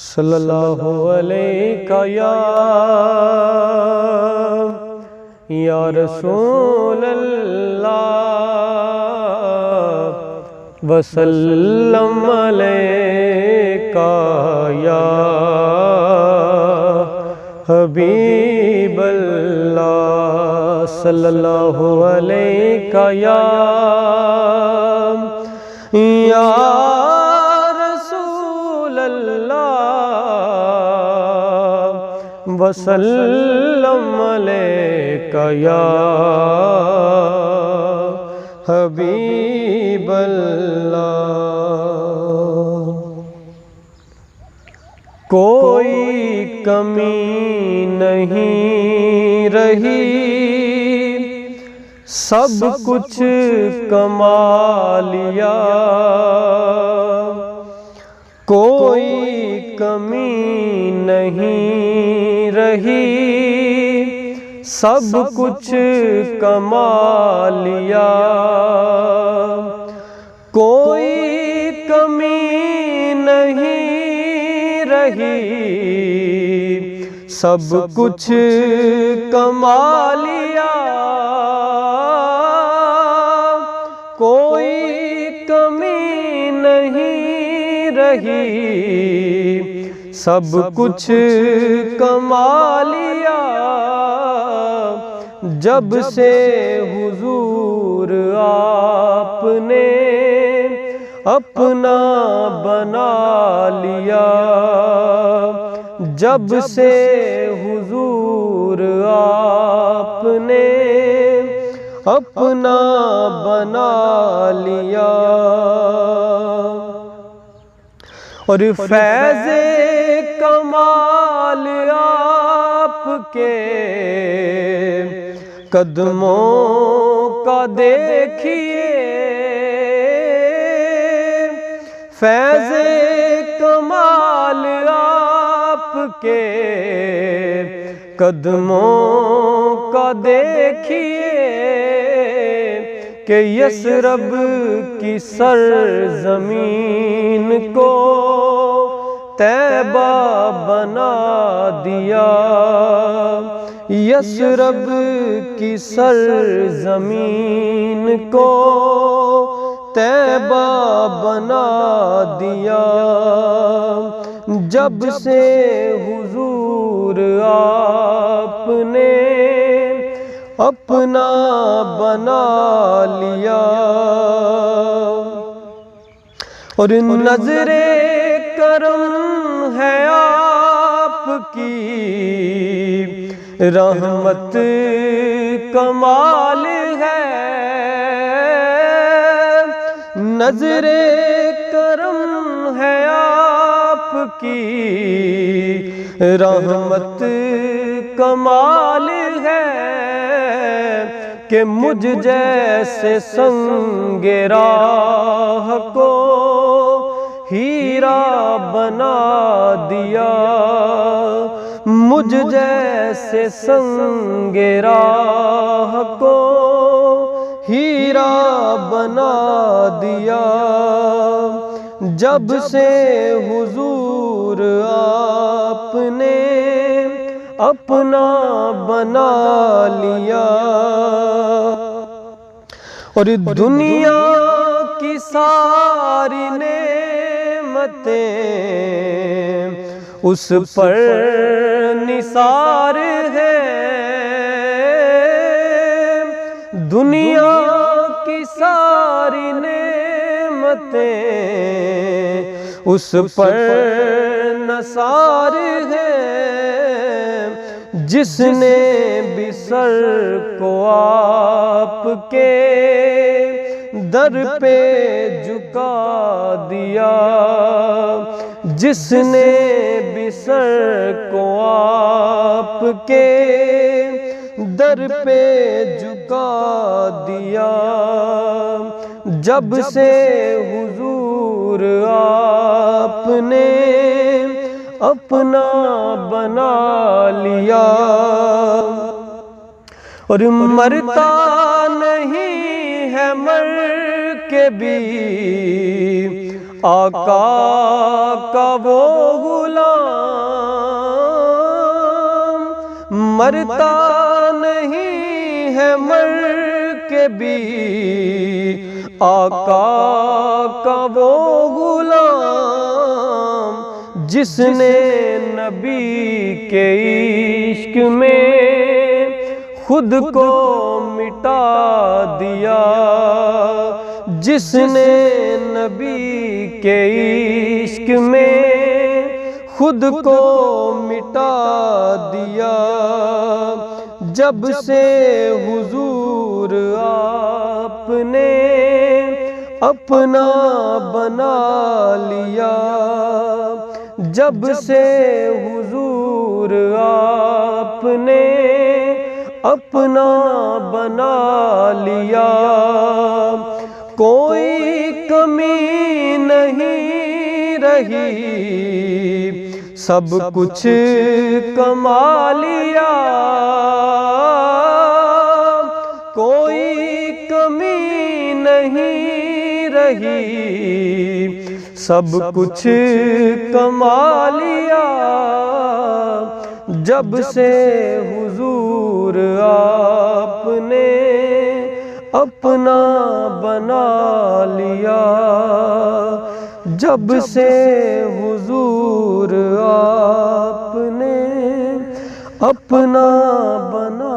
صلی اللہ علیہ یا رسول اللہ وسلم علیکہ یا حبیب اللہ صلی اللہ علیہ یا رسول اللہ وسلم علیکہ یا حبیب اللہ۔ کوئی کمی نہیں رہی، سب کچھ کما لیا۔ کوئی کمی نہیں رہی، سب کچھ کما لیا۔ کوئی کمی نہیں رہی، سب کچھ کما لیا۔ کوئی کمی نہیں رہی، سب کچھ کما لیا۔ جب سے حضور آپ نے اپنا بنا لیا، جب سے حضور آپ نے اپنا بنا لیا، اور فیض کمال آپ کے قدموں کا دیکھیے۔ فیض کمال آپ کے قدموں کا دیکھیے، کہ یثرب کی سرزمین کو طیبہ بنا دیا۔ یثرب کی سرزمین کو طیبہ بنا دیا۔ جب سے حضور آپ نے اپنا بنا لیا، اور نظر کرم ہے آپ کی، رحمت کمال ہے۔ نظر کرم ہے آپ کی، رحمت کمال ہے، کہ مجھ جیسے سنگ راہ کو ہیرا بنا دیا۔ مجھ جیسے سنگ راہ کو ہیرا بنا دیا۔ جب سے حضور آپ نے اپنا بنا لیا، اور دنیا کی ساری نعمتیں اس پر نثار ہے۔ دنیا کی ساری نعمتیں اس پر نثار ہے۔ جس نے بھی سر کو آپ کے در پہ جھکا دیا، جس نے بھی سر کو آپ کے در پہ جھکا دیا، جب سے حضور آپ نے اپنا بنا لیا، اور مرتا نہیں ہے مر کے بھی آقا کا وہ غلام مرتا نہیں ہے مر کے بھی، آقا کا وہ غلام جس نے نبی کے عشق میں خود کو مٹا دیا، جس نے نبی کے عشق میں خود کو مٹا دیا، جب سے حضور آپ نے اپنا بنا لیا، جب سے حضور آپ نے اپنا بنا لیا، کوئی کمی نہیں رہی، سب کچھ کما لیا، کوئی کمی نہیں رہی، سب کچھ کما لیا، جب سے حضور آپ نے اپنا بنا لیا، جب سے حضور آپ نے اپنا بنا